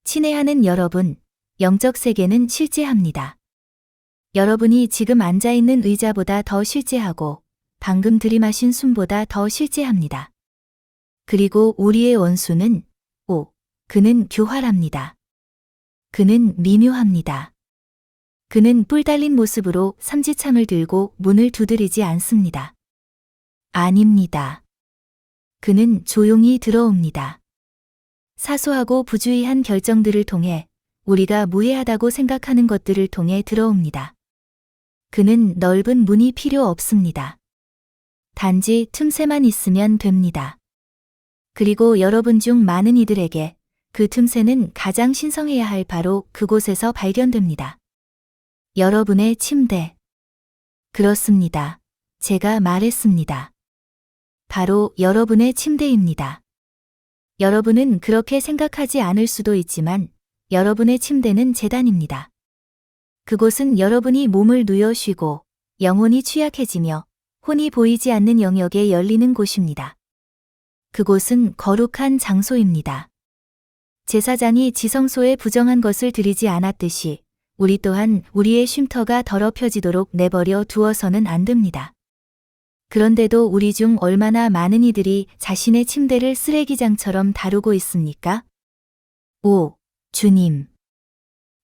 친애하는 여러분, 영적 세계는 실제합니다. 여러분이 지금 앉아있는 의자보다 더 실제하고 방금 들이마신 숨보다 더 실제합니다. 그리고 우리의 원수는 그는 교활합니다. 그는 미묘합니다. 그는 뿔 달린 모습으로 삼지창을 들고 문을 두드리지 않습니다. 아닙니다. 그는 조용히 들어옵니다. 사소하고 부주의한 결정들을 통해 우리가 무해하다고 생각하는 것들을 통해 들어옵니다. 그는 넓은 문이 필요 없습니다. 단지 틈새만 있으면 됩니다. 그리고 여러분 중 많은 이들에게 그 틈새는 가장 신성해야 할 바로 그곳에서 발견됩니다. 여러분의 침대. 그렇습니다. 제가 말했습니다. 바로 여러분의 침대입니다. 여러분은 그렇게 생각하지 않을 수도 있지만 여러분의 침대는 제단입니다. 그곳은 여러분이 몸을 누여 쉬고 영혼이 취약해지며 혼이 보이지 않는 영역에 열리는 곳입니다. 그곳은 거룩한 장소입니다. 제사장이 지성소에 부정한 것을 드리지 않았듯이 우리 또한 우리의 쉼터가 더럽혀지도록 내버려 두어서는 안 됩니다. 그런데도 우리 중 얼마나 많은 이들이 자신의 침대를 쓰레기장처럼 다루고 있습니까? 주님.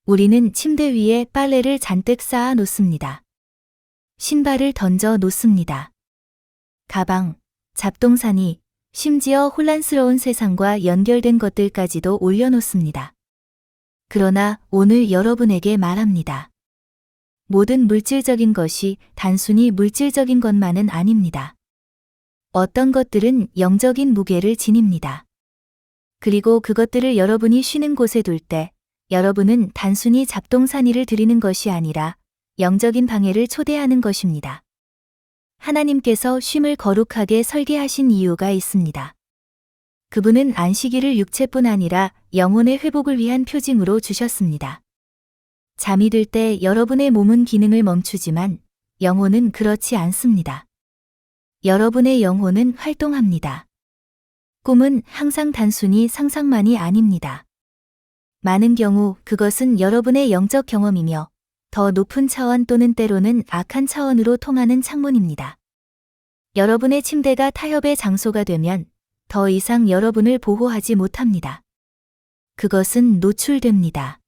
우리는 침대 위에 빨래를 잔뜩 쌓아 놓습니다. 신발을 던져 놓습니다. 가방, 잡동사니, 심지어 혼란스러운 세상과 연결된 것들까지도 올려놓습니다. 그러나 오늘 여러분에게 말합니다. 모든 물질적인 것이 단순히 물질적인 것만은 아닙니다. 어떤 것들은 영적인 무게를 지닙니다. 그리고 그것들을 여러분이 쉬는 곳에 둘 때 여러분은 단순히 잡동사니를 드리는 것이 아니라 영적인 방해를 초대하는 것입니다. 하나님께서 쉼을 거룩하게 설계하신 이유가 있습니다. 그분은 안식일을 육체뿐 아니라 영혼의 회복을 위한 표징으로 주셨습니다. 잠이 들 때 여러분의 몸은 기능을 멈추지만 영혼은 그렇지 않습니다. 여러분의 영혼은 활동합니다. 꿈은 항상 단순히 상상만이 아닙니다. 많은 경우 그것은 여러분의 영적 경험이며 더 높은 차원 또는 때로는 악한 차원으로 통하는 창문입니다. 여러분의 침대가 타협의 장소가 되면 더 이상 여러분을 보호하지 못합니다. 그것은 노출됩니다.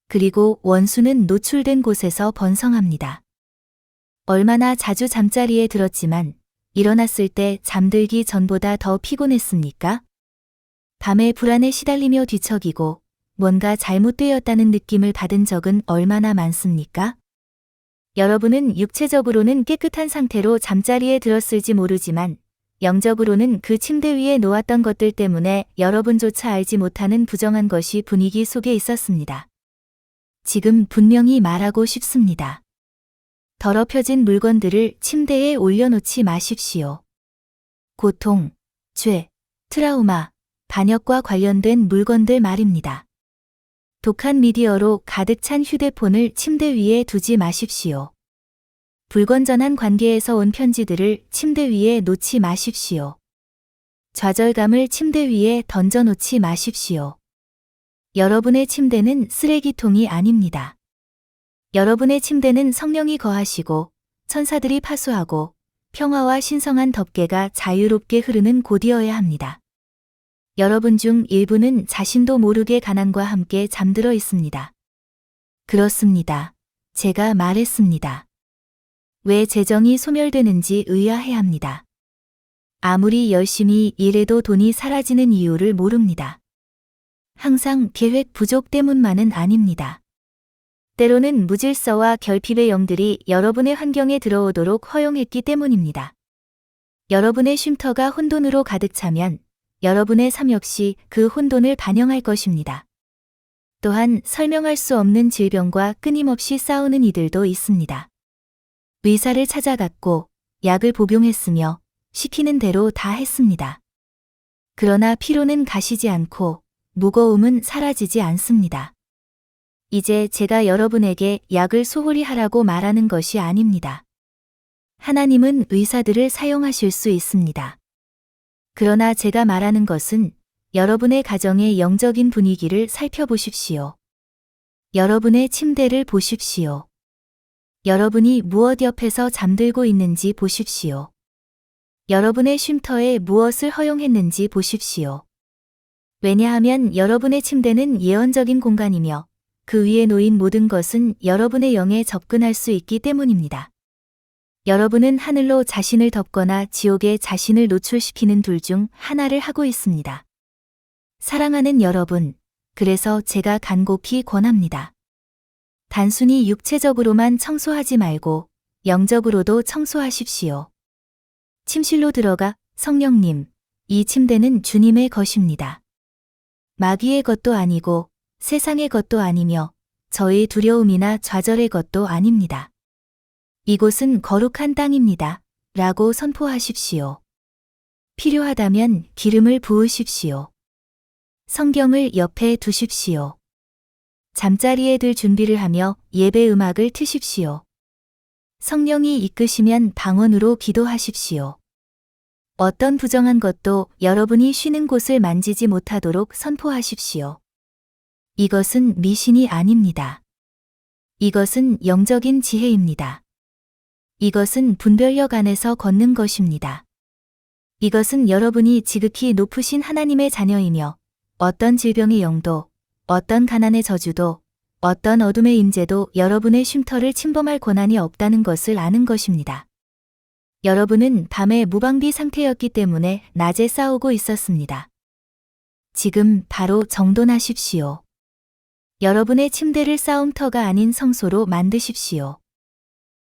그리고 원수는 노출된 곳에서 번성합니다. 얼마나 자주 잠자리에 들었지만 일어났을 때 잠들기 전보다 더 피곤했습니까? 밤에 불안에 시달리며 뒤척이고 뭔가 잘못되었다는 느낌을 받은 적은 얼마나 많습니까? 여러분은 육체적으로는 깨끗한 상태로 잠자리에 들었을지 모르지만 영적으로는 그 침대 위에 놓았던 것들 때문에 여러분조차 알지 못하는 부정한 것이 분위기 속에 있었습니다. 지금 분명히 말하고 싶습니다. 더럽혀진 물건들을 침대에 올려놓지 마십시오. 고통, 죄, 트라우마, 반역과 관련된 물건들 말입니다. 독한 미디어로 가득 찬 휴대폰을 침대 위에 두지 마십시오. 불건전한 관계에서 온 편지들을 침대 위에 놓지 마십시오. 좌절감을 침대 위에 던져놓지 마십시오. 여러분의 침대는 쓰레기통이 아닙니다. 여러분의 침대는 성령이 거하시고 천사들이 파수하고 평화와 신성한 덮개가 자유롭게 흐르는 곳이어야 합니다. 여러분 중 일부는 자신도 모르게 가난과 함께 잠들어 있습니다. 그렇습니다. 제가 말했습니다. 왜 재정이 소멸되는지 의아해합니다. 아무리 열심히 일해도 돈이 사라지는 이유를 모릅니다. 항상 계획 부족 때문만은 아닙니다. 때로는 무질서와 결핍의 영들이 여러분의 환경에 들어오도록 허용했기 때문입니다. 여러분의 쉼터가 혼돈으로 가득 차면 여러분의 삶 역시 그 혼돈을 반영할 것입니다. 또한 설명할 수 없는 질병과 끊임없이 싸우는 이들도 있습니다. 의사를 찾아갔고 약을 복용했으며 시키는 대로 다 했습니다. 그러나 피로는 가시지 않고 무거움은 사라지지 않습니다. 이제 제가 여러분에게 약을 소홀히 하라고 말하는 것이 아닙니다. 하나님은 의사들을 사용하실 수 있습니다. 그러나 제가 말하는 것은 여러분의 가정의 영적인 분위기를 살펴보십시오. 여러분의 침대를 보십시오. 여러분이 무엇 옆에서 잠들고 있는지 보십시오. 여러분의 쉼터에 무엇을 허용했는지 보십시오. 왜냐하면 여러분의 침대는 예언적인 공간이며 그 위에 놓인 모든 것은 여러분의 영에 접근할 수 있기 때문입니다. 여러분은 하늘로 자신을 덮거나 지옥에 자신을 노출시키는 둘 중 하나를 하고 있습니다. 사랑하는 여러분, 그래서 제가 간곡히 권합니다. 단순히 육체적으로만 청소하지 말고 영적으로도 청소하십시오. 침실로 들어가 성령님, 이 침대는 주님의 것입니다. 마귀의 것도 아니고 세상의 것도 아니며 저의 두려움이나 좌절의 것도 아닙니다. 이곳은 거룩한 땅입니다. 라고 선포하십시오. 필요하다면 기름을 부으십시오. 성경을 옆에 두십시오. 잠자리에 들 준비를 하며 예배 음악을 트십시오. 성령이 이끄시면 방언으로 기도하십시오. 어떤 부정한 것도 여러분이 쉬는 곳을 만지지 못하도록 선포하십시오. 이것은 미신이 아닙니다. 이것은 영적인 지혜입니다. 이것은 분별력 안에서 걷는 것입니다. 이것은 여러분이 지극히 높으신 하나님의 자녀이며 어떤 질병의 영도, 어떤 가난의 저주도, 어떤 어둠의 임재도 여러분의 쉼터를 침범할 권한이 없다는 것을 아는 것입니다. 여러분은 밤에 무방비 상태였기 때문에 낮에 싸우고 있었습니다. 지금 바로 정돈하십시오. 여러분의 침대를 싸움터가 아닌 성소로 만드십시오.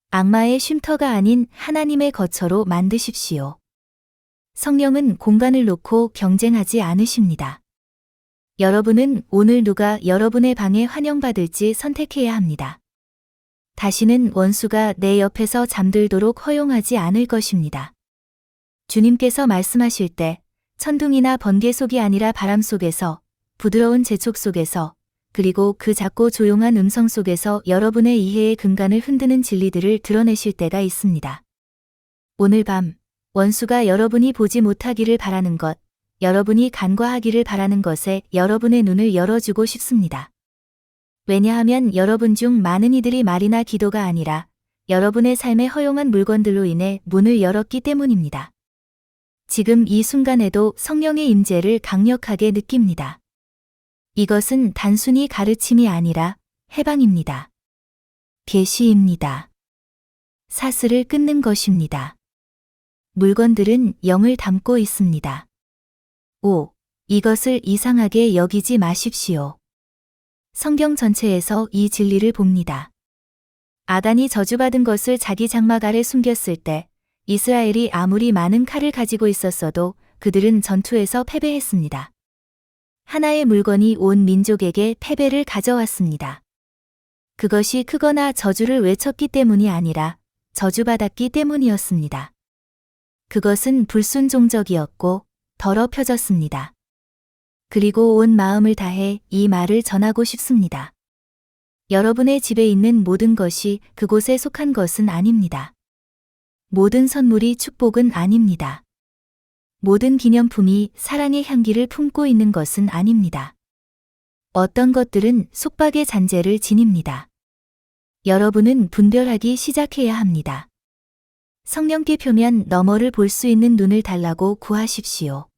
악마의 쉼터가 아닌 하나님의 거처로 만드십시오. 성령은 공간을 놓고 경쟁하지 않으십니다. 여러분은 오늘 누가 여러분의 방에 환영받을지 선택해야 합니다. 다시는 원수가 내 옆에서 잠들도록 허용하지 않을 것입니다. 주님께서 말씀하실 때 천둥이나 번개 속이 아니라 바람 속에서, 부드러운 재촉 속에서, 그리고 그 작고 조용한 음성 속에서 여러분의 이해의 근간을 흔드는 진리들을 드러내실 때가 있습니다. 오늘 밤 원수가 여러분이 보지 못하기를 바라는 것, 여러분이 간과하기를 바라는 것에 여러분의 눈을 열어주고 싶습니다. 왜냐하면 여러분 중 많은 이들이 말이나 기도가 아니라 여러분의 삶에 허용한 물건들로 인해 문을 열었기 때문입니다. 지금 이 순간에도 성령의 임재를 강력하게 느낍니다. 이것은 단순히 가르침이 아니라 해방입니다. 계시입니다. 사슬을 끊는 것입니다. 물건들은 영을 담고 있습니다. 5. 이것을 이상하게 여기지 마십시오. 성경 전체에서 이 진리를 봅니다. 아단이 저주받은 것을 자기 장막 아래 숨겼을 때 이스라엘이 아무리 많은 칼을 가지고 있었어도 그들은 전투에서 패배했습니다. 하나의 물건이 온 민족에게 패배를 가져왔습니다. 그것이 크거나 저주를 외쳤기 때문이 아니라 저주받았기 때문이었습니다. 그것은 불순종적이었고 더럽혀졌습니다. 그리고 온 마음을 다해 이 말을 전하고 싶습니다. 여러분의 집에 있는 모든 것이 그곳에 속한 것은 아닙니다. 모든 선물이 축복은 아닙니다. 모든 기념품이 사랑의 향기를 품고 있는 것은 아닙니다. 어떤 것들은 속박의 잔재를 지닙니다. 여러분은 분별하기 시작해야 합니다. 성령께 표면 너머를 볼 수 있는 눈을 달라고 구하십시오.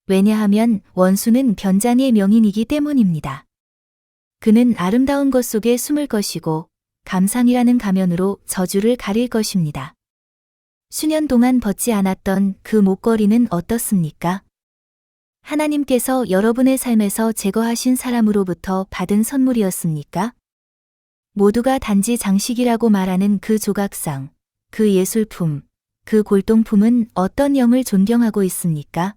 왜냐하면 원수는 변장의 명인이기 때문입니다. 그는 아름다운 것 속에 숨을 것이고 감상이라는 가면으로 저주를 가릴 것입니다. 수년 동안 벗지 않았던 그 목걸이는 어떻습니까? 하나님께서 여러분의 삶에서 제거하신 사람으로부터 받은 선물이었습니까? 모두가 단지 장식이라고 말하는 그 조각상, 그 예술품, 그 골동품은 어떤 영을 존경하고 있습니까?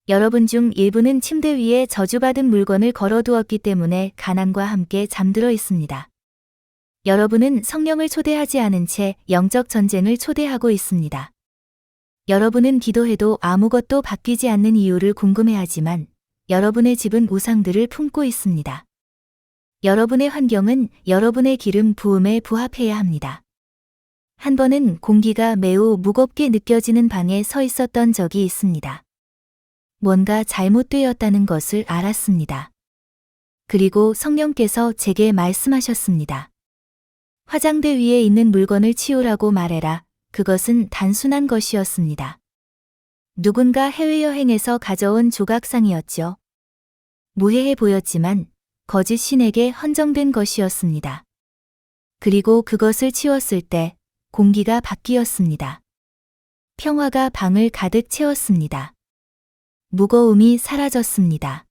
여러분 중 일부는 침대 위에 저주받은 물건을 걸어두었기 때문에 가난과 함께 잠들어 있습니다. 여러분은 성령을 초대하지 않은 채 영적 전쟁을 초대하고 있습니다. 여러분은 기도해도 아무것도 바뀌지 않는 이유를 궁금해하지만 여러분의 집은 우상들을 품고 있습니다. 여러분의 환경은 여러분의 기름 부음에 부합해야 합니다. 한 번은 공기가 매우 무겁게 느껴지는 방에 서 있었던 적이 있습니다. 뭔가 잘못되었다는 것을 알았습니다. 그리고 성령께서 제게 말씀하셨습니다. 화장대 위에 있는 물건을 치우라고 말해라. 그것은 단순한 것이었습니다. 누군가 해외여행에서 가져온 조각상이었죠. 무해해 보였지만 거짓 신에게 헌정된 것이었습니다. 그리고 그것을 치웠을 때 공기가 바뀌었습니다. 평화가 방을 가득 채웠습니다. 무거움이 사라졌습니다.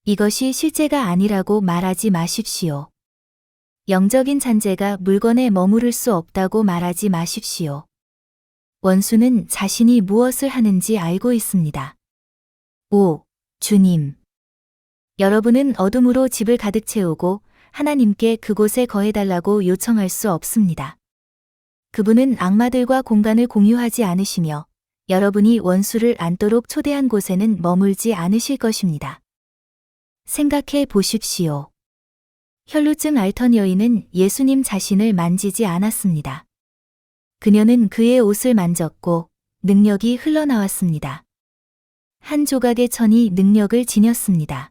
이것이 실제가 아니라고 말하지 마십시오. 영적인 잔재가 물건에 머무를 수 없다고 말하지 마십시오. 원수는 자신이 무엇을 하는지 알고 있습니다. 오, 주님. 여러분은 어둠으로 집을 가득 채우고 하나님께 그곳에 거해달라고 요청할 수 없습니다. 그분은 악마들과 공간을 공유하지 않으시며 여러분이 원수를 앉도록 초대한 곳에는 머물지 않으실 것입니다. 생각해 보십시오. 혈루증 앓던 여인은 예수님 자신을 만지지 않았습니다. 그녀는 그의 옷을 만졌고 능력이 흘러나왔습니다. 한 조각의 천이 능력을 지녔습니다.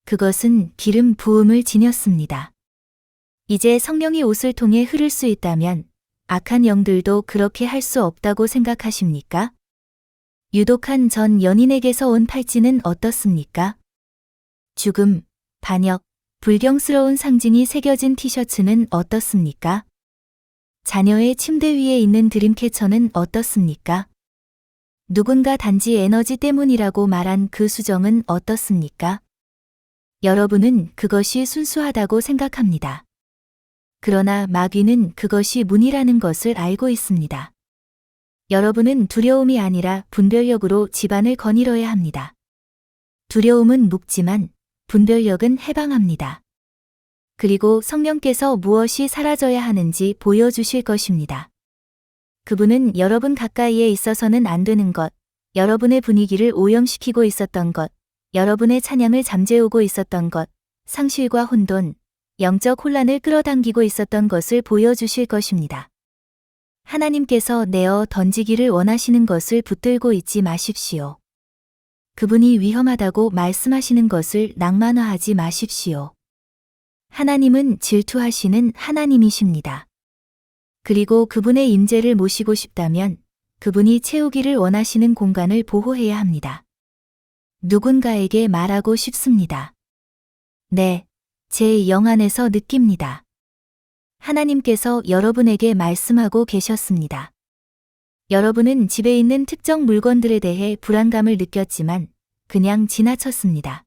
그것은 기름 부음을 지녔습니다. 이제 성령이 옷을 통해 흐를 수 있다면 악한 영들도 그렇게 할 수 없다고 생각하십니까? 유독한 전 연인에게서 온 팔찌는 어떻습니까? 죽음, 반역, 불경스러운 상징이 새겨진 티셔츠는 어떻습니까? 자녀의 침대 위에 있는 드림캐쳐는 어떻습니까? 누군가 단지 에너지 때문이라고 말한 그 수정은 어떻습니까? 여러분은 그것이 순수하다고 생각합니다. 그러나 마귀는 그것이 문이라는 것을 알고 있습니다. 여러분은 두려움이 아니라 분별력으로 집안을 거닐어야 합니다. 두려움은 묶지만 분별력은 해방합니다. 그리고 성령께서 무엇이 사라져야 하는지 보여주실 것입니다. 그분은 여러분 가까이에 있어서는 안 되는 것, 여러분의 분위기를 오염시키고 있었던 것, 여러분의 찬양을 잠재우고 있었던 것, 상실과 혼돈, 영적 혼란을 끌어당기고 있었던 것을 보여주실 것입니다. 하나님께서 내어 던지기를 원하시는 것을 붙들고 있지 마십시오. 그분이 위험하다고 말씀하시는 것을 낭만화하지 마십시오. 하나님은 질투하시는 하나님이십니다. 그리고 그분의 임재를 모시고 싶다면 그분이 채우기를 원하시는 공간을 보호해야 합니다. 누군가에게 말하고 싶습니다. 네, 제 영 안에서 느낍니다. 하나님께서 여러분에게 말씀하고 계셨습니다. 여러분은 집에 있는 특정 물건들에 대해 불안감을 느꼈지만 그냥 지나쳤습니다.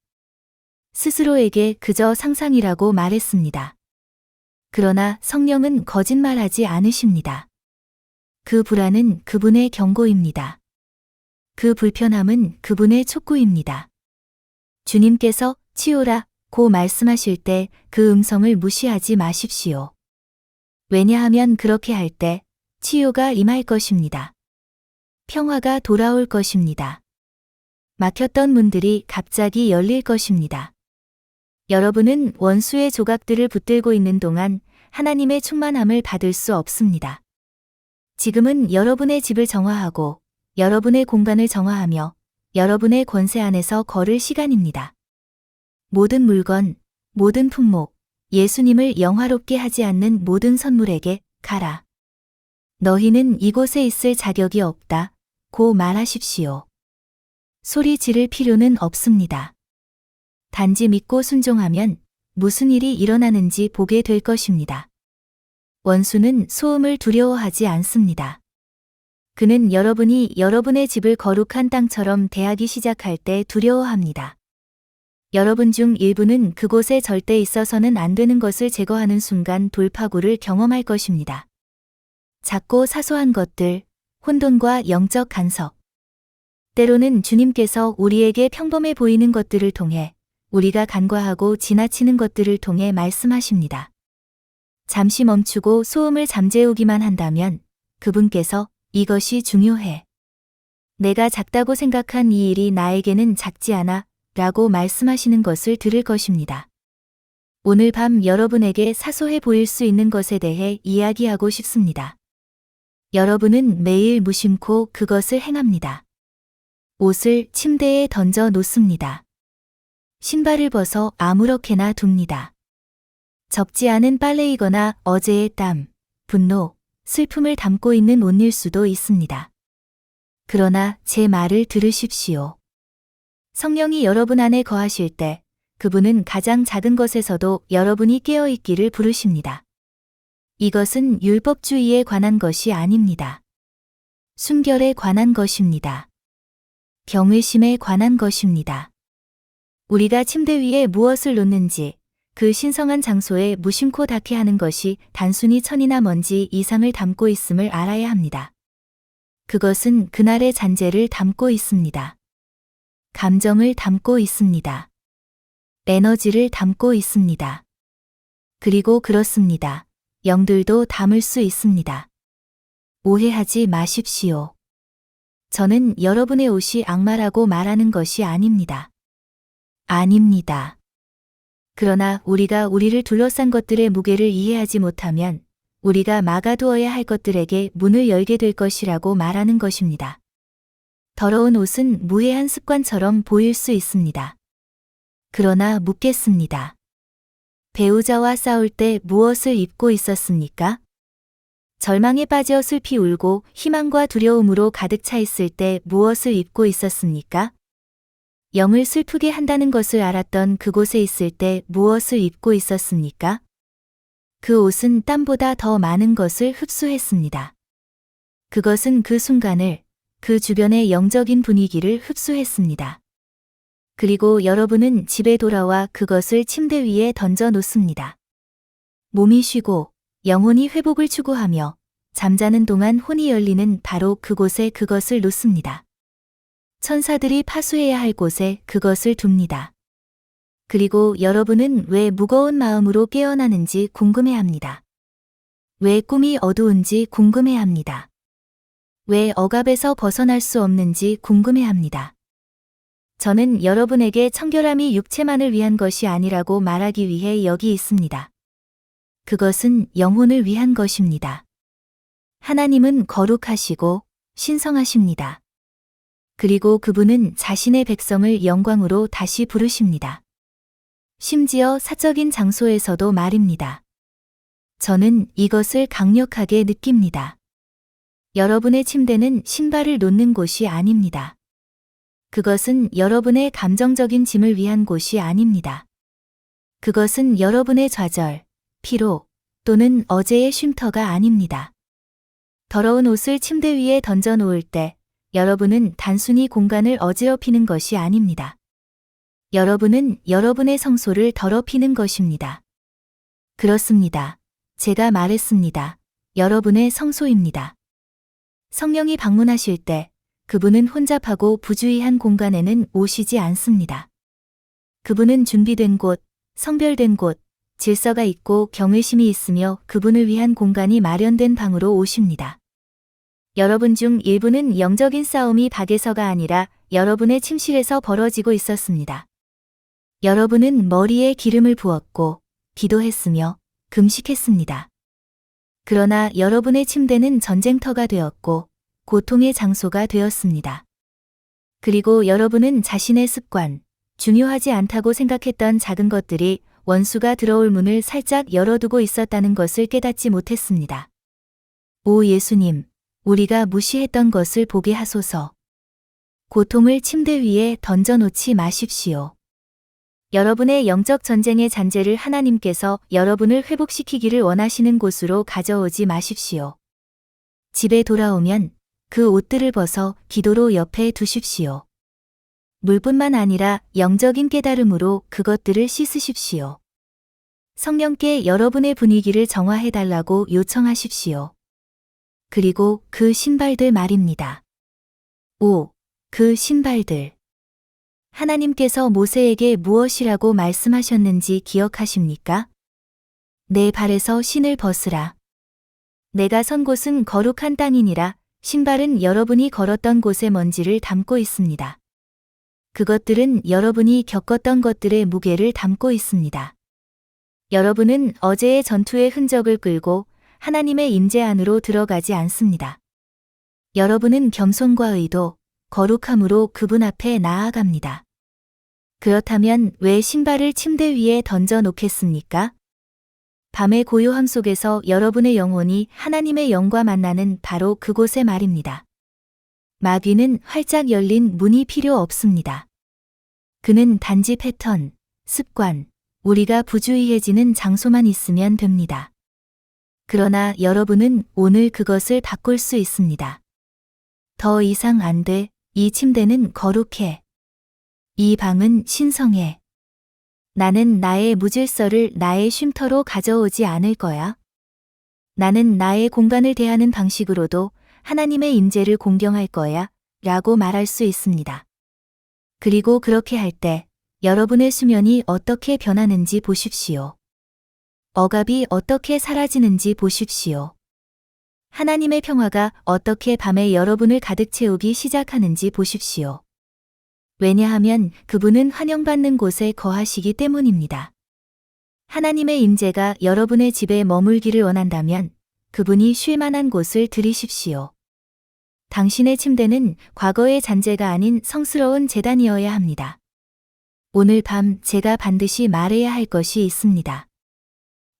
스스로에게 그저 상상이라고 말했습니다. 그러나 성령은 거짓말하지 않으십니다. 그 불안은 그분의 경고입니다. 그 불편함은 그분의 촉구입니다. 주님께서 치우라 고 말씀하실 때 그 음성을 무시하지 마십시오. 왜냐하면 그렇게 할 때 치유가 임할 것입니다. 평화가 돌아올 것입니다. 막혔던 문들이 갑자기 열릴 것입니다. 여러분은 원수의 조각들을 붙들고 있는 동안 하나님의 충만함을 받을 수 없습니다. 지금은 여러분의 집을 정화하고 여러분의 공간을 정화하며 여러분의 권세 안에서 걸을 시간입니다. 모든 물건, 모든 품목, 예수님을 영화롭게 하지 않는 모든 선물에게 가라. 너희는 이곳에 있을 자격이 없다. 고 말하십시오. 소리 지를 필요는 없습니다. 단지 믿고 순종하면 무슨 일이 일어나는지 보게 될 것입니다. 원수는 소음을 두려워하지 않습니다. 그는 여러분이 여러분의 집을 거룩한 땅처럼 대하기 시작할 때 두려워합니다. 여러분 중 일부는 그곳에 절대 있어서는 안 되는 것을 제거하는 순간 돌파구를 경험할 것입니다. 작고 사소한 것들, 혼돈과 영적 간섭. 때로는 주님께서 우리에게 평범해 보이는 것들을 통해 우리가 간과하고 지나치는 것들을 통해 말씀하십니다. 잠시 멈추고 소음을 잠재우기만 한다면 그분께서 이것이 중요해. 내가 작다고 생각한 이 일이 나에게는 작지 않아 라고 말씀하시는 것을 들을 것입니다. 오늘 밤 여러분에게 사소해 보일 수 있는 것에 대해 이야기하고 싶습니다. 여러분은 매일 무심코 그것을 행합니다. 옷을 침대에 던져 놓습니다. 신발을 벗어 아무렇게나 둡니다. 적지 않은 빨래이거나 어제의 땀, 분노, 슬픔을 담고 있는 옷일 수도 있습니다. 그러나 제 말을 들으십시오. 성령이 여러분 안에 거하실 때 그분은 가장 작은 것에서도 여러분이 깨어있기를 부르십니다. 이것은 율법주의에 관한 것이 아닙니다. 순결에 관한 것입니다. 경외심에 관한 것입니다. 우리가 침대 위에 무엇을 놓는지 그 신성한 장소에 무심코 닿게 하는 것이 단순히 천이나 먼지 이상을 담고 있음을 알아야 합니다. 그것은 그날의 잔재를 담고 있습니다. 감정을 담고 있습니다. 에너지를 담고 있습니다. 그리고 그렇습니다. 영들도 담을 수 있습니다. 오해하지 마십시오. 저는 여러분의 옷이 악마라고 말하는 것이 아닙니다. 아닙니다. 그러나 우리가 우리를 둘러싼 것들의 무게를 이해하지 못하면 우리가 막아두어야 할 것들에게 문을 열게 될 것이라고 말하는 것입니다. 더러운 옷은 무해한 습관처럼 보일 수 있습니다. 그러나 묻겠습니다. 배우자와 싸울 때 무엇을 입고 있었습니까? 절망에 빠져 슬피 울고 희망과 두려움으로 가득 차 있을 때 무엇을 입고 있었습니까? 영을 슬프게 한다는 것을 알았던 그곳에 있을 때 무엇을 입고 있었습니까? 그 옷은 땀보다 더 많은 것을 흡수했습니다. 그것은 그 순간을, 그 주변의 영적인 분위기를 흡수했습니다. 그리고 여러분은 집에 돌아와 그것을 침대 위에 던져 놓습니다. 몸이 쉬고 영혼이 회복을 추구하며 잠자는 동안 혼이 열리는 바로 그곳에 그것을 놓습니다. 천사들이 파수해야 할 곳에 그것을 둡니다. 그리고 여러분은 왜 무거운 마음으로 깨어나는지 궁금해합니다. 왜 꿈이 어두운지 궁금해합니다. 왜 억압에서 벗어날 수 없는지 궁금해합니다. 저는 여러분에게 청결함이 육체만을 위한 것이 아니라고 말하기 위해 여기 있습니다. 그것은 영혼을 위한 것입니다. 하나님은 거룩하시고 신성하십니다. 그리고 그분은 자신의 백성을 영광으로 다시 부르십니다. 심지어 사적인 장소에서도 말입니다. 저는 이것을 강력하게 느낍니다. 여러분의 침대는 신발을 놓는 곳이 아닙니다. 그것은 여러분의 감정적인 짐을 위한 곳이 아닙니다. 그것은 여러분의 좌절, 피로 또는 어제의 쉼터가 아닙니다. 더러운 옷을 침대 위에 던져 놓을 때 여러분은 단순히 공간을 어지럽히는 것이 아닙니다. 여러분은 여러분의 성소를 더럽히는 것입니다. 그렇습니다. 제가 말했습니다. 여러분의 성소입니다. 성령이 방문하실 때 그분은 혼잡하고 부주의한 공간에는 오시지 않습니다. 그분은 준비된 곳, 성별된 곳, 질서가 있고 경외심이 있으며 그분을 위한 공간이 마련된 방으로 오십니다. 여러분 중 일부는 영적인 싸움이 밖에서가 아니라 여러분의 침실에서 벌어지고 있었습니다. 여러분은 머리에 기름을 부었고 기도했으며 금식했습니다. 그러나 여러분의 침대는 전쟁터가 되었고 고통의 장소가 되었습니다. 그리고 여러분은 자신의 습관, 중요하지 않다고 생각했던 작은 것들이 원수가 들어올 문을 살짝 열어두고 있었다는 것을 깨닫지 못했습니다. 오 예수님, 우리가 무시했던 것을 보게 하소서. 고통을 침대 위에 던져놓지 마십시오. 여러분의 영적 전쟁의 잔재를 하나님께서 여러분을 회복시키기를 원하시는 곳으로 가져오지 마십시오. 집에 돌아오면 그 옷들을 벗어 기도로 옆에 두십시오. 물뿐만 아니라 영적인 깨달음으로 그것들을 씻으십시오. 성령께 여러분의 분위기를 정화해달라고 요청하십시오. 그리고 그 신발들 말입니다. 오, 그 신발들. 하나님께서 모세에게 무엇이라고 말씀하셨는지 기억하십니까? 내 발에서 신을 벗으라. 내가 선 곳은 거룩한 땅이니라. 신발은 여러분이 걸었던 곳의 먼지를 담고 있습니다. 그것들은 여러분이 겪었던 것들의 무게를 담고 있습니다. 여러분은 어제의 전투의 흔적을 끌고 하나님의 임재 안으로 들어가지 않습니다. 여러분은 겸손과 의도, 거룩함으로 그분 앞에 나아갑니다. 그렇다면 왜 신발을 침대 위에 던져 놓겠습니까? 밤의 고요함 속에서 여러분의 영혼이 하나님의 영과 만나는 바로 그곳에 말입니다. 마귀는 활짝 열린 문이 필요 없습니다. 그는 단지 패턴, 습관, 우리가 부주의해지는 장소만 있으면 됩니다. 그러나 여러분은 오늘 그것을 바꿀 수 있습니다. 더 이상 안 돼. 이 침대는 거룩해. 이 방은 신성해. 나는 나의 무질서를 나의 쉼터로 가져오지 않을 거야. 나는 나의 공간을 대하는 방식으로도 하나님의 임재를 공경할 거야 라고 말할 수 있습니다. 그리고 그렇게 할 때 여러분의 수면이 어떻게 변하는지 보십시오. 억압이 어떻게 사라지는지 보십시오. 하나님의 평화가 어떻게 밤에 여러분을 가득 채우기 시작하는지 보십시오. 왜냐하면 그분은 환영받는 곳에 거하시기 때문입니다. 하나님의 임재가 여러분의 집에 머물기를 원한다면 그분이 쉴 만한 곳을 들이십시오. 당신의 침대는 과거의 잔재가 아닌 성스러운 제단이어야 합니다. 오늘 밤 제가 반드시 말해야 할 것이 있습니다.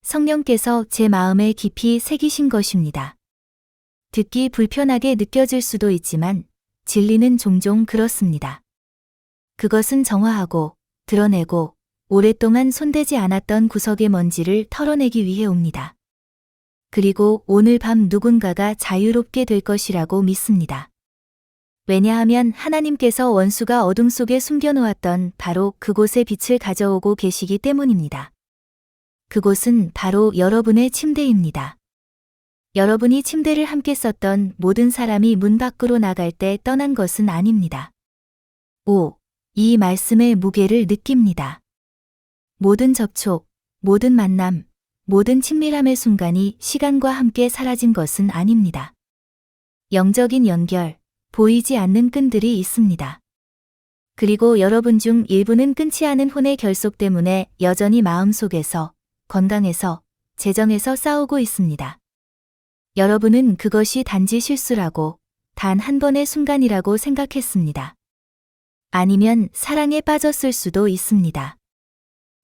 성령께서 제 마음에 깊이 새기신 것입니다. 듣기 불편하게 느껴질 수도 있지만 진리는 종종 그렇습니다. 그것은 정화하고 드러내고 오랫동안 손대지 않았던 구석의 먼지를 털어내기 위해 옵니다. 그리고 오늘 밤 누군가가 자유롭게 될 것이라고 믿습니다. 왜냐하면 하나님께서 원수가 어둠 속에 숨겨놓았던 바로 그곳에 빛을 가져오고 계시기 때문입니다. 그곳은 바로 여러분의 침대입니다. 여러분이 침대를 함께 썼던 모든 사람이 문 밖으로 나갈 때 떠난 것은 아닙니다. 이 말씀의 무게를 느낍니다. 모든 접촉, 모든 만남, 모든 친밀함의 순간이 시간과 함께 사라진 것은 아닙니다. 영적인 연결, 보이지 않는 끈들이 있습니다. 그리고 여러분 중 일부는 끊지 않은 혼의 결속 때문에 여전히 마음속에서, 건강에서, 재정에서 싸우고 있습니다. 여러분은 그것이 단지 실수라고, 단 한 번의 순간이라고 생각했습니다. 아니면 사랑에 빠졌을 수도 있습니다.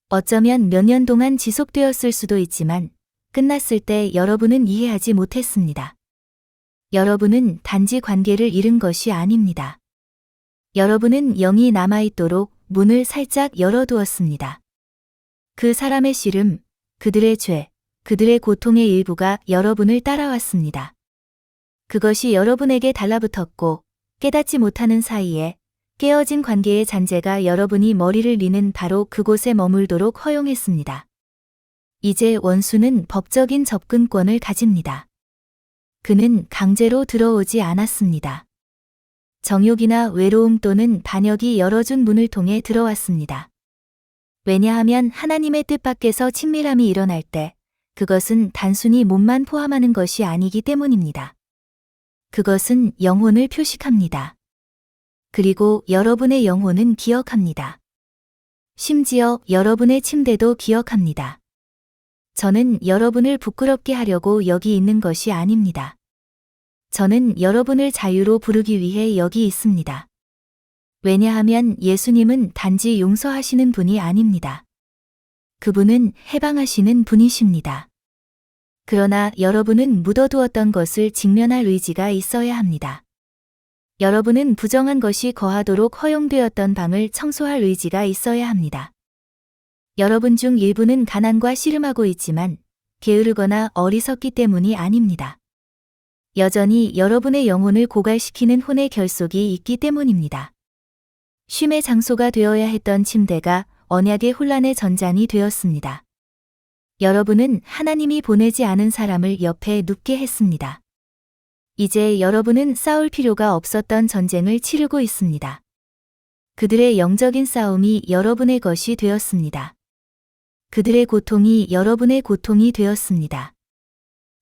어쩌면 몇 년 동안 지속되었을 수도 있지만 끝났을 때 여러분은 이해하지 못했습니다. 여러분은 단지 관계를 잃은 것이 아닙니다. 여러분은 영이 남아있도록 문을 살짝 열어두었습니다. 그 사람의 씨름, 그들의 죄, 그들의 고통의 일부가 여러분을 따라왔습니다. 그것이 여러분에게 달라붙었고 깨닫지 못하는 사이에 깨어진 관계의 잔재가 여러분이 머리를 리는 바로 그곳에 머물도록 허용했습니다. 이제 원수는 법적인 접근권을 가집니다. 그는 강제로 들어오지 않았습니다. 정욕이나 외로움 또는 반역이 열어준 문을 통해 들어왔습니다. 왜냐하면 하나님의 뜻 밖에서 친밀함이 일어날 때 그것은 단순히 몸만 포함하는 것이 아니기 때문입니다. 그것은 영혼을 표식합니다. 그리고 여러분의 영혼은 기억합니다. 심지어 여러분의 침대도 기억합니다. 저는 여러분을 부끄럽게 하려고 여기 있는 것이 아닙니다. 저는 여러분을 자유로 부르기 위해 여기 있습니다. 왜냐하면 예수님은 단지 용서하시는 분이 아닙니다. 그분은 해방하시는 분이십니다. 그러나 여러분은 묻어두었던 것을 직면할 의지가 있어야 합니다. 여러분은 부정한 것이 거하도록 허용되었던 방을 청소할 의지가 있어야 합니다. 여러분 중 일부는 가난과 씨름하고 있지만 게으르거나 어리석기 때문이 아닙니다. 여전히 여러분의 영혼을 고갈시키는 혼의 결속이 있기 때문입니다. 쉼의 장소가 되어야 했던 침대가 언약의 혼란의 전장이 되었습니다. 여러분은 하나님이 보내지 않은 사람을 옆에 눕게 했습니다. 이제 여러분은 싸울 필요가 없었던 전쟁을 치르고 있습니다. 그들의 영적인 싸움이 여러분의 것이 되었습니다. 그들의 고통이 여러분의 고통이 되었습니다.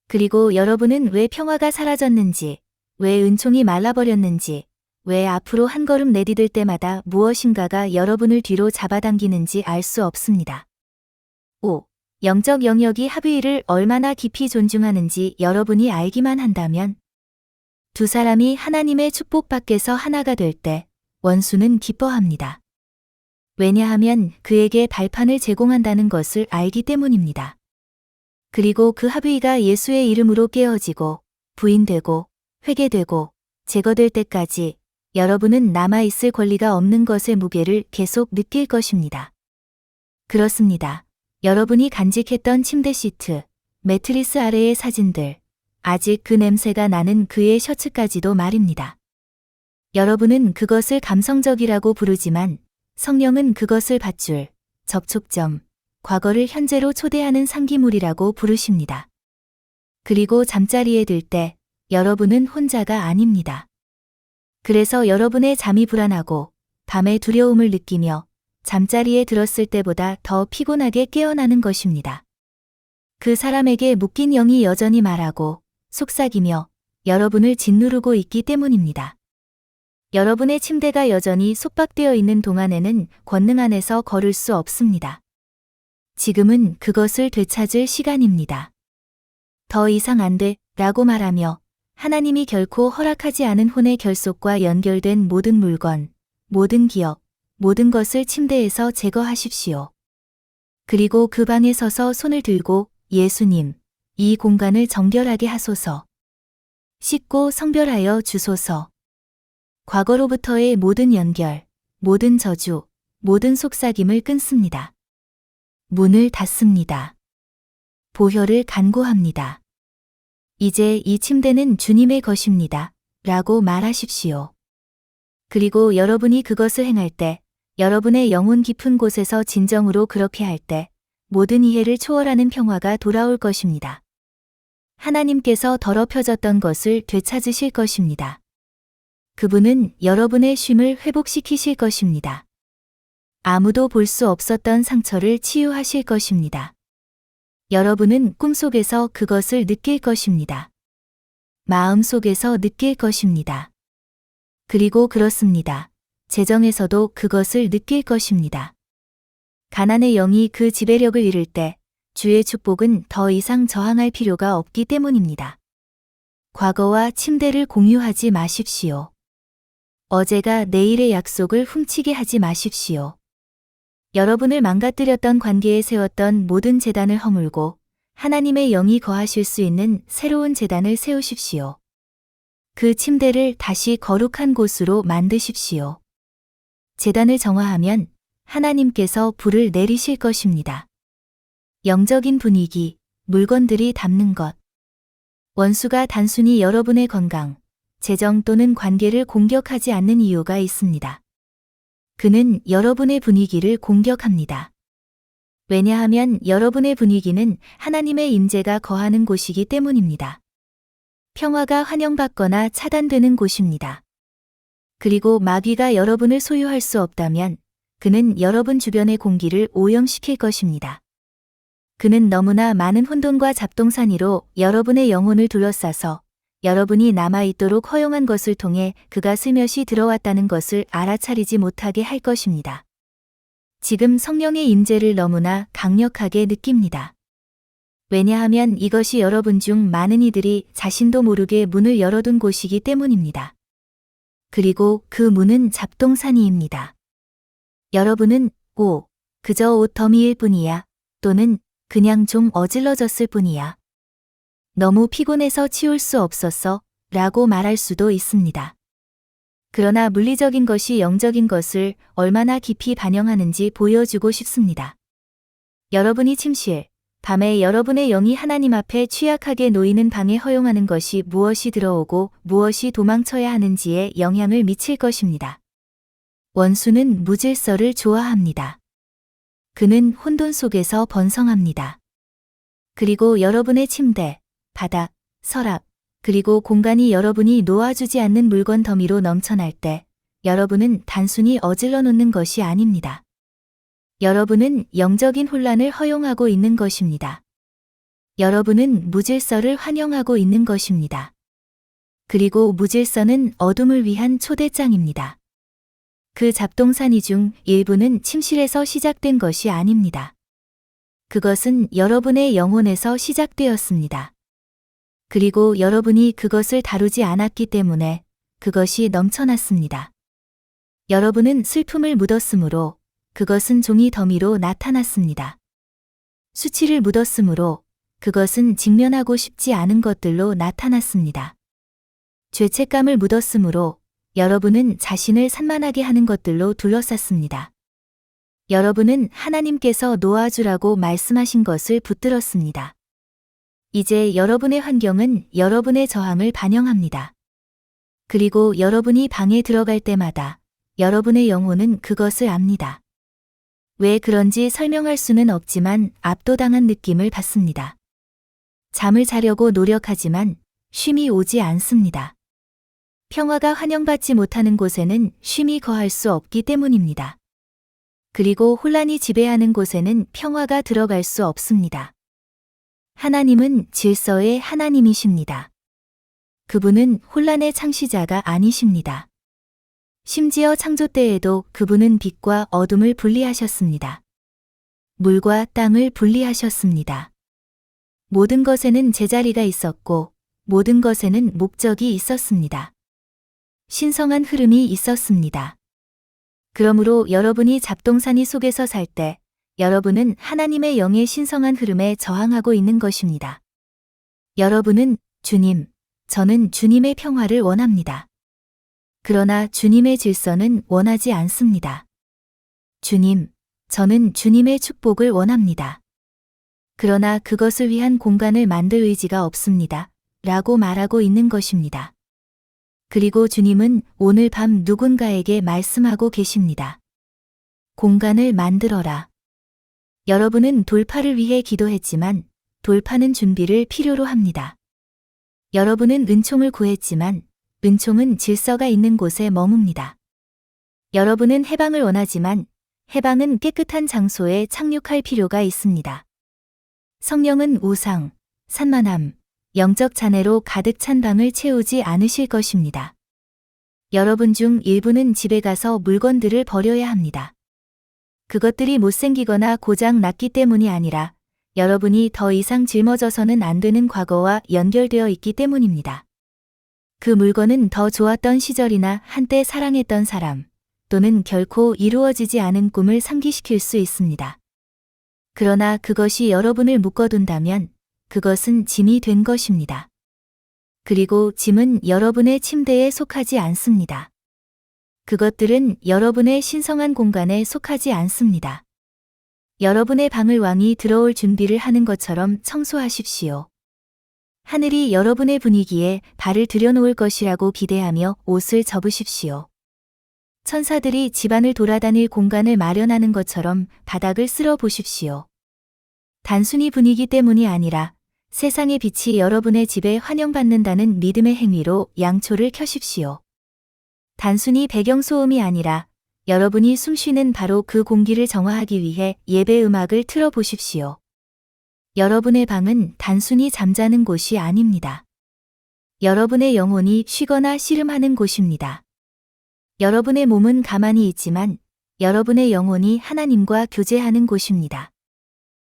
그리고 여러분은 왜 평화가 사라졌는지, 왜 은총이 말라버렸는지, 왜 앞으로 한 걸음 내디딜 때마다 무엇인가가 여러분을 뒤로 잡아당기는지 알 수 없습니다. 영적 영역이 합의를 얼마나 깊이 존중하는지 여러분이 알기만 한다면 두 사람이 하나님의 축복 밖에서 하나가 될 때 원수는 기뻐합니다. 왜냐하면 그에게 발판을 제공한다는 것을 알기 때문입니다. 그리고 그 합의가 예수의 이름으로 깨어지고 부인되고 회개되고 제거될 때까지 여러분은 남아있을 권리가 없는 것의 무게를 계속 느낄 것입니다. 그렇습니다. 여러분이 간직했던 침대 시트, 매트리스 아래의 사진들, 아직 그 냄새가 나는 그의 셔츠까지도 말입니다. 여러분은 그것을 감성적이라고 부르지만 성령은 그것을 밧줄, 접촉점, 과거를 현재로 초대하는 상기물이라고 부르십니다. 그리고 잠자리에 들 때 여러분은 혼자가 아닙니다. 그래서 여러분의 잠이 불안하고 밤에 두려움을 느끼며 잠자리에 들었을 때보다 더 피곤하게 깨어나는 것입니다. 그 사람에게 묶인 영이 여전히 말하고 속삭이며 여러분을 짓누르고 있기 때문입니다. 여러분의 침대가 여전히 속박되어 있는 동안에는 권능 안에서 걸을 수 없습니다. 지금은 그것을 되찾을 시간입니다. 더 이상 안 돼 라고 말하며 하나님이 결코 허락하지 않은 혼의 결속과 연결된 모든 물건, 모든 기억, 모든 것을 침대에서 제거하십시오. 그리고 그 방에 서서 손을 들고 예수님, 이 공간을 정결하게 하소서. 씻고 성별하여 주소서. 과거로부터의 모든 연결, 모든 저주, 모든 속삭임을 끊습니다. 문을 닫습니다. 보혈을 간구합니다. 이제 이 침대는 주님의 것입니다. 라고 말하십시오. 그리고 여러분이 그것을 행할 때, 여러분의 영혼 깊은 곳에서 진정으로 그렇게 할 때, 모든 이해를 초월하는 평화가 돌아올 것입니다. 하나님께서 더럽혀졌던 것을 되찾으실 것입니다. 그분은 여러분의 쉼을 회복시키실 것입니다. 아무도 볼 수 없었던 상처를 치유하실 것입니다. 여러분은 꿈속에서 그것을 느낄 것입니다. 마음속에서 느낄 것입니다. 그리고 그렇습니다. 재정에서도 그것을 느낄 것입니다. 가난의 영이 그 지배력을 잃을 때 주의 축복은 더 이상 저항할 필요가 없기 때문입니다. 과거와 침대를 공유하지 마십시오. 어제가 내일의 약속을 훔치게 하지 마십시오. 여러분을 망가뜨렸던 관계에 세웠던 모든 제단을 허물고 하나님의 영이 거하실 수 있는 새로운 제단을 세우십시오. 그 침대를 다시 거룩한 곳으로 만드십시오. 제단을 정화하면 하나님께서 불을 내리실 것입니다. 영적인 분위기, 물건들이 담는 것. 원수가 단순히 여러분의 건강, 재정 또는 관계를 공격하지 않는 이유가 있습니다. 그는 여러분의 분위기를 공격합니다. 왜냐하면 여러분의 분위기는 하나님의 임재가 거하는 곳이기 때문입니다. 평화가 환영받거나 차단되는 곳입니다. 그리고 마귀가 여러분을 소유할 수 없다면 그는 여러분 주변의 공기를 오염시킬 것입니다. 그는 너무나 많은 혼돈과 잡동사니로 여러분의 영혼을 둘러싸서 여러분이 남아있도록 허용한 것을 통해 그가 슬며시 들어왔다는 것을 알아차리지 못하게 할 것입니다. 지금 성령의 임재를 너무나 강력하게 느낍니다. 왜냐하면 이것이 여러분 중 많은 이들이 자신도 모르게 문을 열어둔 곳이기 때문입니다. 그리고 그 문은 잡동사니입니다. 여러분은 그저 옷 더미일 뿐이야 또는 그냥 좀 어질러졌을 뿐이야. 너무 피곤해서 치울 수 없었어 라고 말할 수도 있습니다. 그러나 물리적인 것이 영적인 것을 얼마나 깊이 반영하는지 보여주고 싶습니다. 여러분이 침실, 밤에 여러분의 영이 하나님 앞에 취약하게 놓이는 방에 허용하는 것이 무엇이 들어오고 무엇이 도망쳐야 하는지에 영향을 미칠 것입니다. 원수는 무질서를 좋아합니다. 그는 혼돈 속에서 번성합니다. 그리고 여러분의 침대, 바닥, 서랍, 그리고 공간이 여러분이 놓아주지 않는 물건 더미로 넘쳐날 때 여러분은 단순히 어질러 놓는 것이 아닙니다. 여러분은 영적인 혼란을 허용하고 있는 것입니다. 여러분은 무질서를 환영하고 있는 것입니다. 그리고 무질서는 어둠을 위한 초대장입니다. 그 잡동사니 중 일부는 침실에서 시작된 것이 아닙니다. 그것은 여러분의 영혼에서 시작되었습니다. 그리고 여러분이 그것을 다루지 않았기 때문에 그것이 넘쳐났습니다. 여러분은 슬픔을 묻었으므로 그것은 종이 더미로 나타났습니다. 수치를 묻었으므로 그것은 직면하고 싶지 않은 것들로 나타났습니다. 죄책감을 묻었으므로 여러분은 자신을 산만하게 하는 것들로 둘러쌌습니다. 여러분은 하나님께서 놓아주라고 말씀하신 것을 붙들었습니다. 이제 여러분의 환경은 여러분의 저항을 반영합니다. 그리고 여러분이 방에 들어갈 때마다 여러분의 영혼은 그것을 압니다. 왜 그런지 설명할 수는 없지만 압도당한 느낌을 받습니다. 잠을 자려고 노력하지만 쉼이 오지 않습니다. 평화가 환영받지 못하는 곳에는 쉼이 거할 수 없기 때문입니다. 그리고 혼란이 지배하는 곳에는 평화가 들어갈 수 없습니다. 하나님은 질서의 하나님이십니다. 그분은 혼란의 창시자가 아니십니다. 심지어 창조 때에도 그분은 빛과 어둠을 분리하셨습니다. 물과 땅을 분리하셨습니다. 모든 것에는 제자리가 있었고 모든 것에는 목적이 있었습니다. 신성한 흐름이 있었습니다. 그러므로 여러분이 잡동사니 속에서 살 때 여러분은 하나님의 영의 신성한 흐름에 저항하고 있는 것입니다. 여러분은 주님, 저는 주님의 평화를 원합니다. 그러나 주님의 질서는 원하지 않습니다. 주님, 저는 주님의 축복을 원합니다. 그러나 그것을 위한 공간을 만들 의지가 없습니다. 라고 말하고 있는 것입니다. 그리고 주님은 오늘 밤 누군가에게 말씀하고 계십니다. 공간을 만들어라. 여러분은 돌파를 위해 기도했지만 돌파는 준비를 필요로 합니다. 여러분은 은총을 구했지만 은총은 질서가 있는 곳에 머뭅니다. 여러분은 해방을 원하지만 해방은 깨끗한 장소에 착륙할 필요가 있습니다. 성령은 우상, 산만함, 영적 잔해로 가득 찬 방을 채우지 않으실 것입니다. 여러분 중 일부는 집에 가서 물건들을 버려야 합니다. 그것들이 못생기거나 고장 났기 때문이 아니라 여러분이 더 이상 짊어져서는 안 되는 과거와 연결되어 있기 때문입니다. 그 물건은 더 좋았던 시절이나 한때 사랑했던 사람 또는 결코 이루어지지 않은 꿈을 상기시킬 수 있습니다. 그러나 그것이 여러분을 묶어둔다면 그것은 짐이 된 것입니다. 그리고 짐은 여러분의 침대에 속하지 않습니다. 그것들은 여러분의 신성한 공간에 속하지 않습니다. 여러분의 방을 왕이 들어올 준비를 하는 것처럼 청소하십시오. 하늘이 여러분의 분위기에 발을 들여놓을 것이라고 기대하며 옷을 접으십시오. 천사들이 집안을 돌아다닐 공간을 마련하는 것처럼 바닥을 쓸어 보십시오. 단순히 분위기 때문이 아니라 세상의 빛이 여러분의 집에 환영받는다는 믿음의 행위로 양초를 켜십시오. 단순히 배경소음이 아니라 여러분이 숨쉬는 바로 그 공기를 정화하기 위해 예배 음악을 틀어보십시오. 여러분의 방은 단순히 잠자는 곳이 아닙니다. 여러분의 영혼이 쉬거나 씨름하는 곳입니다. 여러분의 몸은 가만히 있지만 여러분의 영혼이 하나님과 교제하는 곳입니다.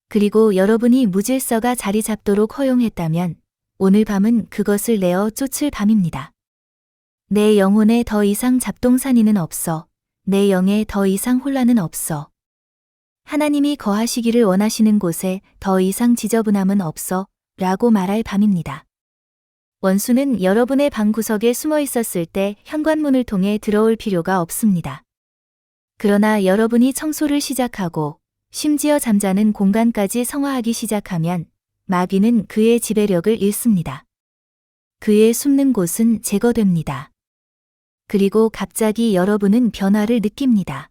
그리고 여러분이 무질서가 자리 잡도록 허용했다면 오늘 밤은 그것을 내어 쫓을 밤입니다. 내 영혼에 더 이상 잡동사니는 없어. 내 영에 더 이상 혼란은 없어. 하나님이 거하시기를 원하시는 곳에 더 이상 지저분함은 없어. 라고 말할 밤입니다. 원수는 여러분의 방 구석에 숨어 있었을 때 현관문을 통해 들어올 필요가 없습니다. 그러나 여러분이 청소를 시작하고 심지어 잠자는 공간까지 성화하기 시작하면 마귀는 그의 지배력을 잃습니다. 그의 숨는 곳은 제거됩니다. 그리고 갑자기 여러분은 변화를 느낍니다.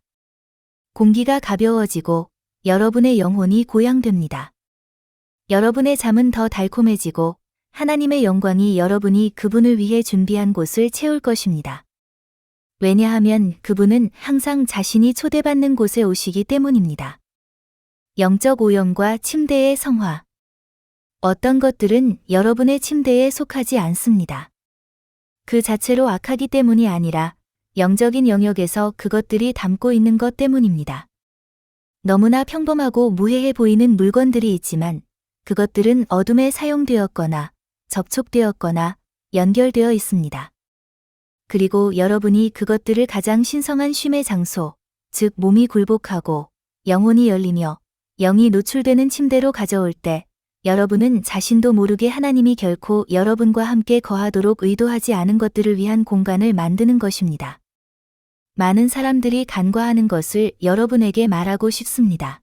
공기가 가벼워지고 여러분의 영혼이 고양됩니다. 여러분의 잠은 더 달콤해지고 하나님의 영광이 여러분이 그분을 위해 준비한 곳을 채울 것입니다. 왜냐하면 그분은 항상 자신이 초대받는 곳에 오시기 때문입니다. 영적 오염과 침대의 성화. 어떤 것들은 여러분의 침대에 속하지 않습니다. 그 자체로 악하기 때문이 아니라 영적인 영역에서 그것들이 담고 있는 것 때문입니다. 너무나 평범하고 무해해 보이는 물건들이 있지만 그것들은 어둠에 사용되었거나 접촉되었거나 연결되어 있습니다. 그리고 여러분이 그것들을 가장 신성한 쉼의 장소, 즉 몸이 굴복하고 영혼이 열리며 영이 노출되는 침대로 가져올 때 여러분은 자신도 모르게 하나님이 결코 여러분과 함께 거하도록 의도하지 않은 것들을 위한 공간을 만드는 것입니다. 많은 사람들이 간과하는 것을 여러분에게 말하고 싶습니다.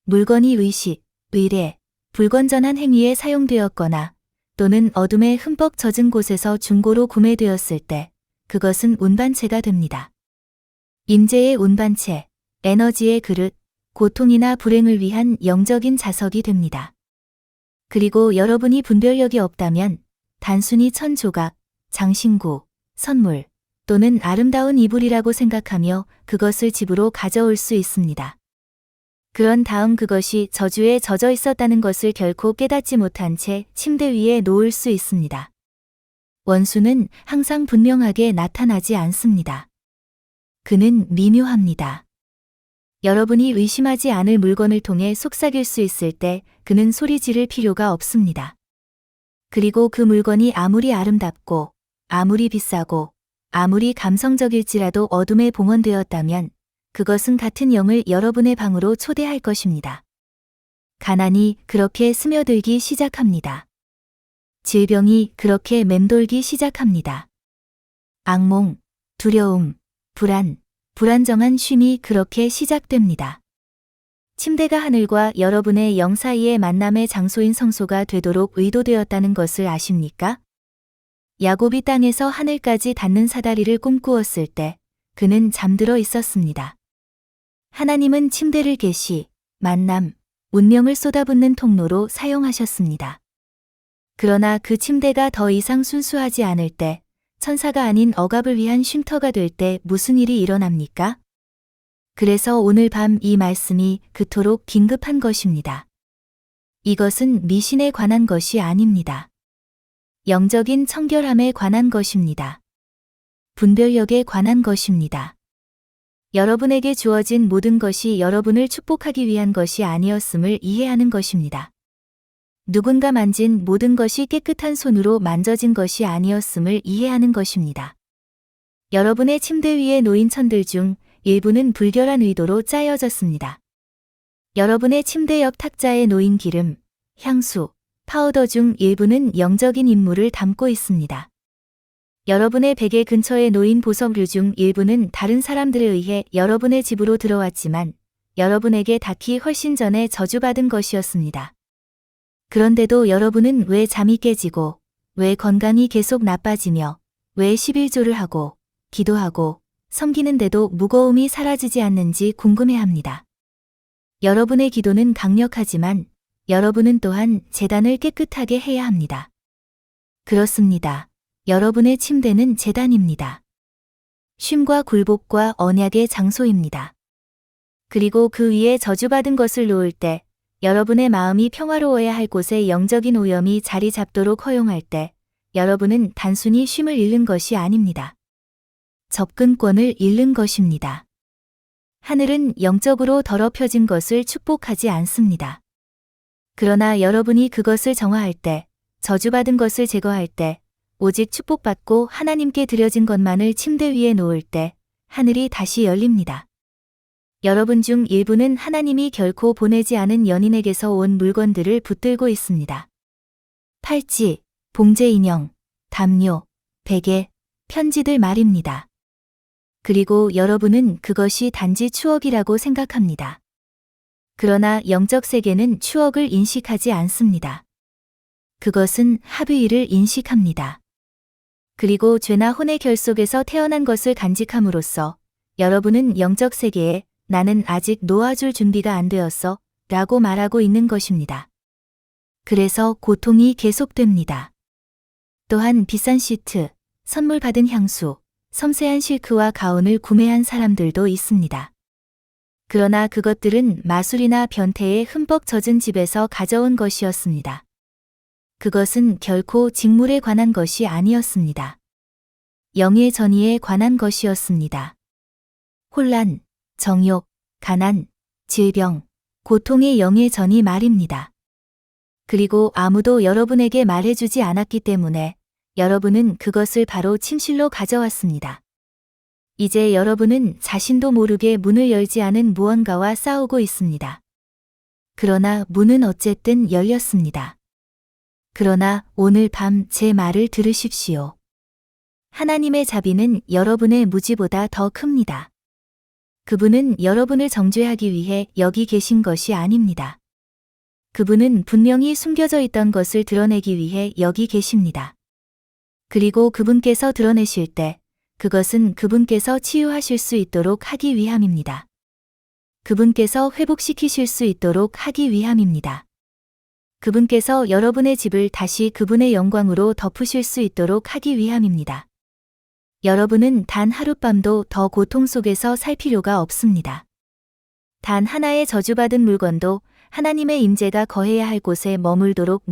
물건이 의식, 의례, 불건전한 행위에 사용되었거나 또는 어둠에 흠뻑 젖은 곳에서 중고로 구매되었을 때 그것은 운반체가 됩니다. 임재의 운반체, 에너지의 그릇, 고통이나 불행을 위한 영적인 자석이 됩니다. 그리고 여러분이 분별력이 없다면 단순히 천 조각, 장신구, 선물 또는 아름다운 이불이라고 생각하며 그것을 집으로 가져올 수 있습니다. 그런 다음 그것이 저주에 젖어 있었다는 것을 결코 깨닫지 못한 채 침대 위에 놓을 수 있습니다. 원수는 항상 분명하게 나타나지 않습니다. 그는 미묘합니다. 여러분이 의심하지 않을 물건을 통해 속삭일 수 있을 때 그는 소리 지를 필요가 없습니다. 그리고 그 물건이 아무리 아름답고 아무리 비싸고 아무리 감성적일지라도 어둠에 봉헌되었다면 그것은 같은 영을 여러분의 방으로 초대할 것입니다. 가난이 그렇게 스며들기 시작합니다. 질병이 그렇게 맴돌기 시작합니다. 악몽, 두려움, 불안정한 쉼이 그렇게 시작됩니다. 침대가 하늘과 여러분의 영 사이의 만남의 장소인 성소가 되도록 의도되었다는 것을 아십니까? 야곱이 땅에서 하늘까지 닿는 사다리를 꿈꾸었을 때 그는 잠들어 있었습니다. 하나님은 침대를 계시, 만남, 운명을 쏟아붓는 통로로 사용하셨습니다. 그러나 그 침대가 더 이상 순수하지 않을 때, 천사가 아닌 억압을 위한 쉼터가 될 때 무슨 일이 일어납니까? 그래서 오늘 밤 이 말씀이 그토록 긴급한 것입니다. 이것은 미신에 관한 것이 아닙니다. 영적인 청결함에 관한 것입니다. 분별력에 관한 것입니다. 여러분에게 주어진 모든 것이 여러분을 축복하기 위한 것이 아니었음을 이해하는 것입니다. 누군가 만진 모든 것이 깨끗한 손으로 만져진 것이 아니었음을 이해하는 것입니다. 여러분의 침대 위에 놓인 천들 중 일부는 불결한 의도로 짜여졌습니다. 여러분의 침대 옆 탁자에 놓인 기름, 향수, 파우더 중 일부는 영적인 임무를 담고 있습니다. 여러분의 베개 근처에 놓인 보석류 중 일부는 다른 사람들에 의해 여러분의 집으로 들어왔지만 여러분에게 닿기 훨씬 전에 저주받은 것이었습니다. 그런데도 여러분은 왜 잠이 깨지고, 왜 건강이 계속 나빠지며, 왜 11조를 하고, 기도하고, 섬기는데도 무거움이 사라지지 않는지 궁금해합니다. 여러분의 기도는 강력하지만 여러분은 또한 제단을 깨끗하게 해야 합니다. 그렇습니다. 여러분의 침대는 제단입니다. 쉼과 굴복과 언약의 장소입니다. 그리고 그 위에 저주받은 것을 놓을 때, 여러분의 마음이 평화로워야 할 곳에 영적인 오염이 자리 잡도록 허용할 때, 여러분은 단순히 쉼을 잃는 것이 아닙니다. 접근권을 잃는 것입니다. 하늘은 영적으로 더럽혀진 것을 축복하지 않습니다. 그러나 여러분이 그것을 정화할 때, 저주받은 것을 제거할 때, 오직 축복받고 하나님께 드려진 것만을 침대 위에 놓을 때, 하늘이 다시 열립니다. 여러분 중 일부는 하나님이 결코 보내지 않은 연인에게서 온 물건들을 붙들고 있습니다. 팔찌, 봉제 인형, 담요, 베개, 편지들 말입니다. 그리고 여러분은 그것이 단지 추억이라고 생각합니다. 그러나 영적 세계는 추억을 인식하지 않습니다. 그것은 합의를 인식합니다. 그리고 죄나 혼의 결속에서 태어난 것을 간직함으로써 여러분은 영적 세계에 나는 아직 놓아줄 준비가 안 되었어 라고 말하고 있는 것입니다. 그래서 고통이 계속됩니다. 또한 비싼 시트, 선물 받은 향수, 섬세한 실크와 가운을 구매한 사람들도 있습니다. 그러나 그것들은 마술이나 변태에 흠뻑 젖은 집에서 가져온 것이었습니다. 그것은 결코 직물에 관한 것이 아니었습니다. 영의 전의에 관한 것이었습니다. 혼란, 정욕, 가난, 질병, 고통의 영의 전의 말입니다. 그리고 아무도 여러분에게 말해주지 않았기 때문에 여러분은 그것을 바로 침실로 가져왔습니다. 이제 여러분은 자신도 모르게 문을 열지 않은 무언가와 싸우고 있습니다. 그러나 문은 어쨌든 열렸습니다. 그러나 오늘 밤 제 말을 들으십시오. 하나님의 자비는 여러분의 무지보다 더 큽니다. 그분은 여러분을 정죄하기 위해 여기 계신 것이 아닙니다. 그분은 분명히 숨겨져 있던 것을 드러내기 위해 여기 계십니다. 그리고 그분께서 드러내실 때 그것은 그분께서 치유하실 수 있도록 하기 위함입니다. 그분께서 회복시키실 수 있도록 하기 위함입니다. 그분께서 여러분의 집을 다시 그분의 영광으로 덮으실 수 있도록 하기 위함입니다. 여러분은 단 하룻밤도 더 고통 속에서 살 필요가 없습니다. 단 하나의 저주받은 물건도 하나님의 임재가 거해야 할 곳에 머물도록